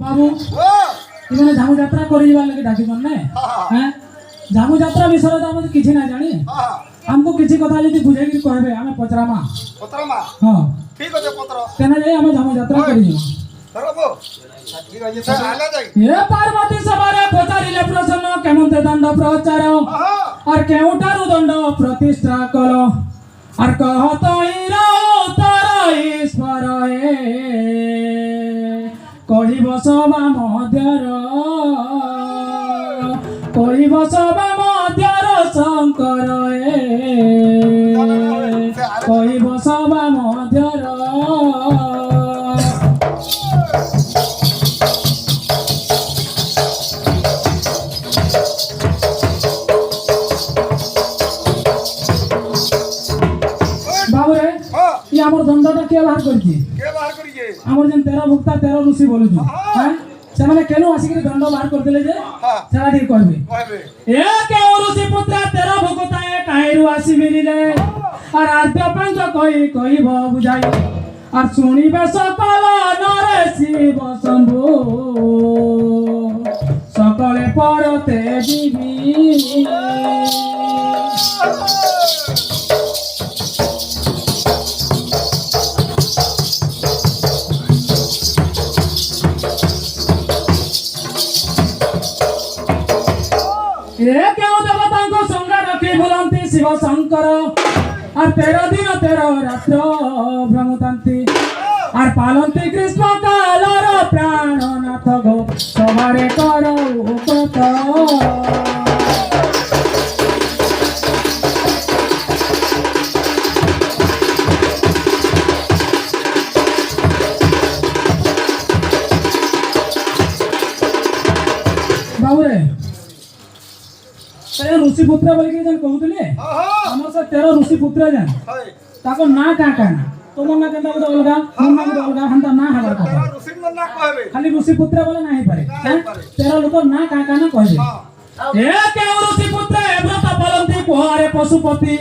बाबू इमाने झामू यात्रा करी जीवा लगे डाकी जन्ने हैं झामू यात्रा विषय तो हम किछि ना जानी हमको किछि कथा यदि बुझे कि कहबे हमें पचरामा हां ठीक है पत्र केना जाई हमें झामू यात्रा करी जीवा करबो ठीक है ये आला जाई ये पार्वती सबारे पचारिले प्रसन्न केमंते दंड प्रचार और केउटारु दंड प्रतिष्ठा करो और कहत इरा तार ईश्वर हे कहिब सभा मध्यर कहिब सभा मध्यर शंकर हे कहिब सभा मध्यर हमर दंडटा के बाहर करी जे हमर जन 13 भुक्ता 13 ऋषि बोलु छी हैं से माने केनु आसी के दंड बाहर कर देले जे सेला ठीक कहबे ए के ऋषि पुत्र 13 भुक्ता ए काहेरु आसी मिलिले और आद्य पंच कहि बुझाई और सुनिबे सकल नरे शिव शंभु सकले परते दिबी क्यों देवता को संग रखी बुलंती शिव शंकर और 13 दिन 13 रात्र भ्रमुतांती और पालंती कृष्ण कालर प्राणनाथ गो सवारे करो उपत बाबूरे ऋषि पुत्र बोल के जन कहउतले हमर से 13 ऋषि पुत्र जन ताको ना का ना तुम ना केंदा बोल अलगा हम ना बोल अलगा हंता ना हबर का ऋषि मन ना कहबे खाली ऋषि पुत्र बोले नाही पारे 13 लोक ना का ना कहबे ए के ऋषि पुत्र व्रत पालंती कुहारे पशुपति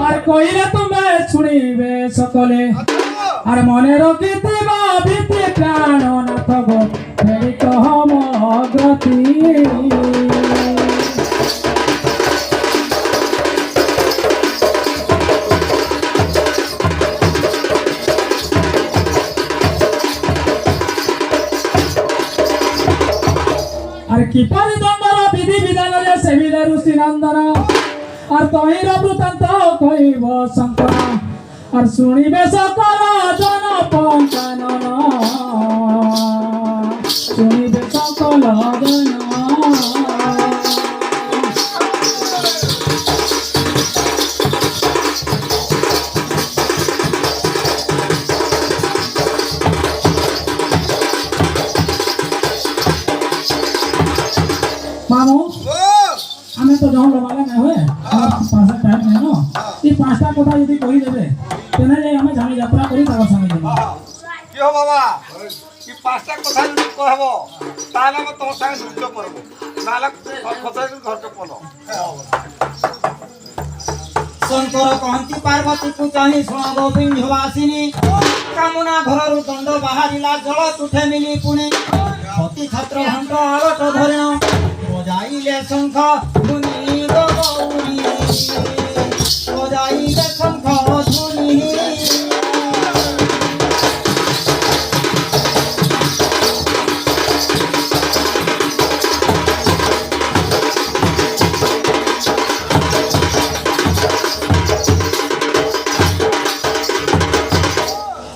और कइले तुमे सुनिबे सकले और मने रखितिबा भीति प्राणनाथ गो फेरि कहम अग्रति किपरि दंडर विधि विधान से विले ऋषि नंदन और तहिर वृत्तांत कहिब शंकर और सुनिबे सकल जन पंचानन सुनिबे सकल जन मामू हमें तो जहाँ लगा ना हुए पांचटा टाइम नहीं नो ये पांचटा कथा यदि कही देबे तेने जे हमें जाने यात्रा करी तार संगे देबो क्यों बाबा ये पांचटा कथा यदि कहबो ताला में तो संगे जुड़ करबो नालक कथा घर के पलो शंकर कहंती पार्वती को चाहि सुना गोविंद वासिनी कामना घररु दंड बाहरिला जल तुठे मिली पुनी पति छात्र घंट आलट धरण बजाइले शंख धुनी गौरी बजाइले शंख धुनी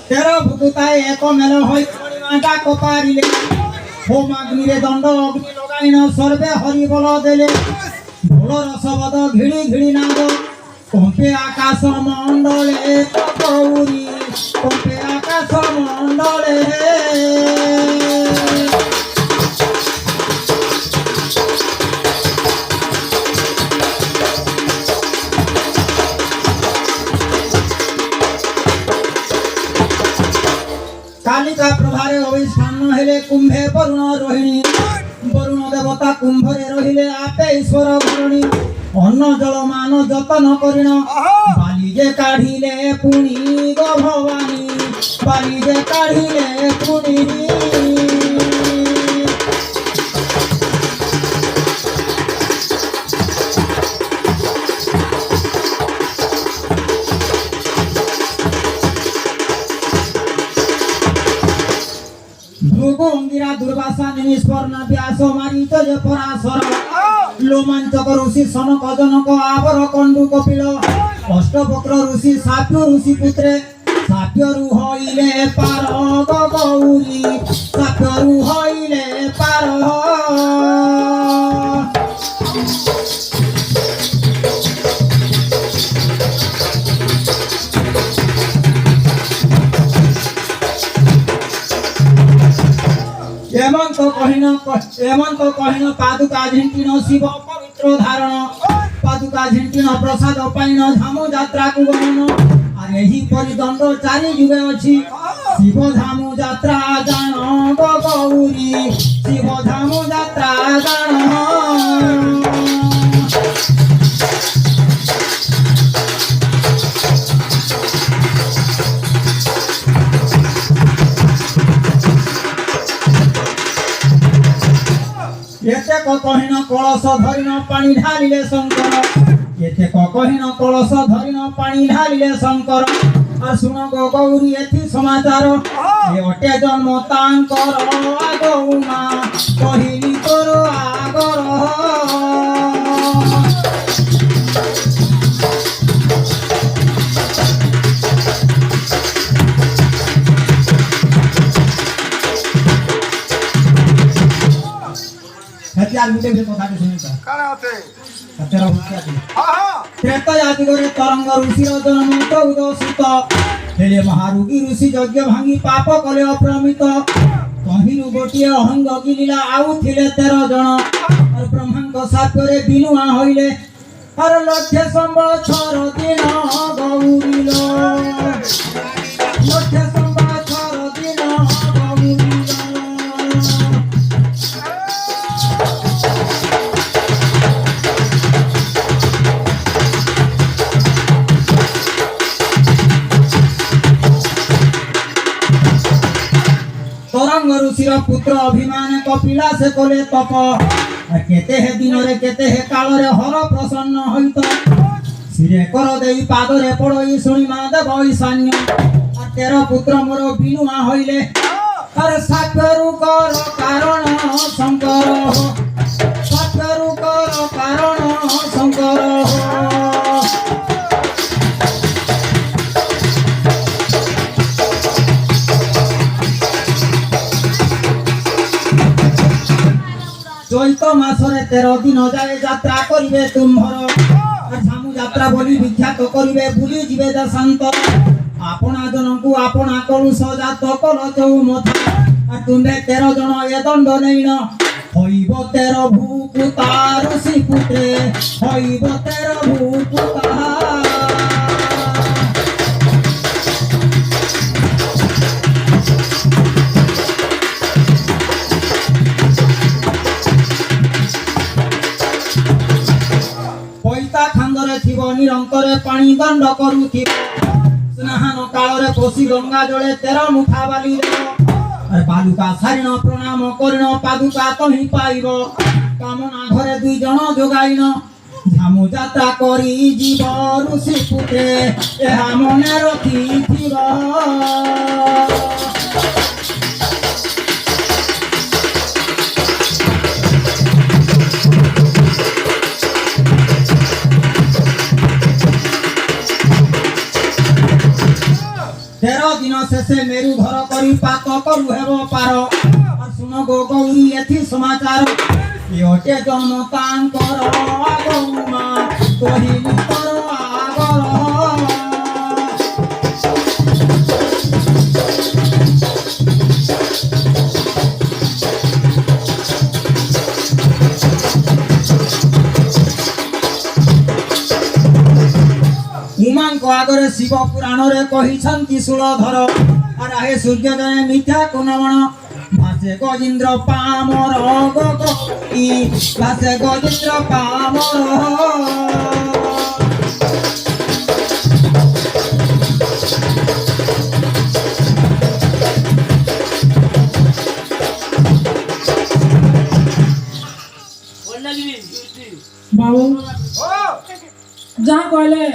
तेरा भुकुताए एक मेल होई माटा को पारिले होम अग्नि रे दंड अग्नि लगाइन सर्वे हरि बोल देले ढोल रसबद घिड़ी घिड़ी नाद कंपे आकाश मंडले गौरी कंपे आकाश मंडले कालिका प्रभारे अविष्पन्न हेले कुंभे वरुण रोहिणी वरुण देवता कुंभरे रहिले आपे ईश्वर भरणी अन्न जल मान जतन करिण बाली जे काढिले पुणी गो भवानी बाली जे काढिले पुणी অঙ্গিরা দুর্বাসা নিষ্পর্ণ ব্যাস মারিচ যে পরাশর লোমাঞ্চক ঋষি সনক জনক আবর কণ্ডু কপিল অষ্টবক্র ঋষি সাপ্য ঋষি পুত্রে সাপ্যরু হইলে পার গৌরী সাপ্যরু হইলে পার এমন্ত কহিন পাদুকা ঝিণ্টিন শিব পবিত্র ধারণ পাদুকা ঝিণ্টিন প্রসাদ পাইন ধাম যাত্রা কু গমন আর এই পরিদণ্ড চারি যুগে অছি শিব ধাম যাত্রা জান গৌরী শিব ধাম যাত্রা জান এতে কহিন কলস ধরিন পানি ঢালিলে শঙ্কর এতে কহিন কলস ধরিন পানি ঢালিলে শঙ্কর আর শুন গো গৌরী এথি সমাচার এ অটে জন্ম তাঙ্কর আগৌমা কহিলি তোর আগর हथियार गुटे भी কথা শুনিতা কানে আছে তেরা হুকিয়া দি হ্যাঁ ত্রেতা জাতি করে তরঙ্গ ঋষির জন্ম চৌদ সুত হেলে মহারুগী ঋষি যজ্ঞ ভাঙি পাপ কলে অপ্রমিত কহিনু গোটিয়ে অহঙ্গ গিলিলা আউ থিলে 13 জন আর ব্রহ্মাঙ্গ সাপরে বিনুয়া হইলে আর লক্ষ্য সম্বৎসর দিন গৌরীল লক্ষ্য সম্বৎসর দিন গৌরীল तरंग ऋषिर पुत्र अभिमान कपिला से कोले तप केते हे दिन रे केते हे काल रे हर प्रसन्न होइत सिरे कर देई पाद रे पड़ई सुनी माधव ईशान्य 13 पुत्र मोर बिनुआ होइले अरे साकरु कर कारण शंकर हो साकरु कर कारण शंकर हो চৈত মাসরে 13 দিন যায় যাত্রা করিবে তুমর আর ঝামু যাত্রা বলি বিখ্যাত করিবে ভুলি জিবে দেশান্ত আপনা জনকু আপনা কলুষ জাত কল চৌমথা আর তুমে 13 জন এ দণ্ড নেইন হইব 13 ভূপুতা ঋষি পুত্রে হইব 13 ভূপুতা নিরন্তরে পানি দণ্ড করুথিব স্নান কাଳରେ পশি গঙ্গা জলে 13 মুঠা বালি আর পাদুকা সারিণ প্রণাম করিণ পাদুকা তহি পাইব কামনা ঘরে 2 জন যোগাইন ঝামু যাত্রা করি জীব ঋষি পুত্রে এহা মনে রখিথিব दिन शेषे मेरु घर करी पाक करु हेब पार और सुन गो गौरी एथि समाचार ए ओटे जन्म तांकर आगौमा कहिली तर आगर उमांक आगरे शिव पुराण रे कहिछंती सुलधर आराहे सूर्य जने मिथ्या कुनमण भासे गजेन्द्र पामर गगई भासे गजेन्द्र पामर बाबू जहाँ कहले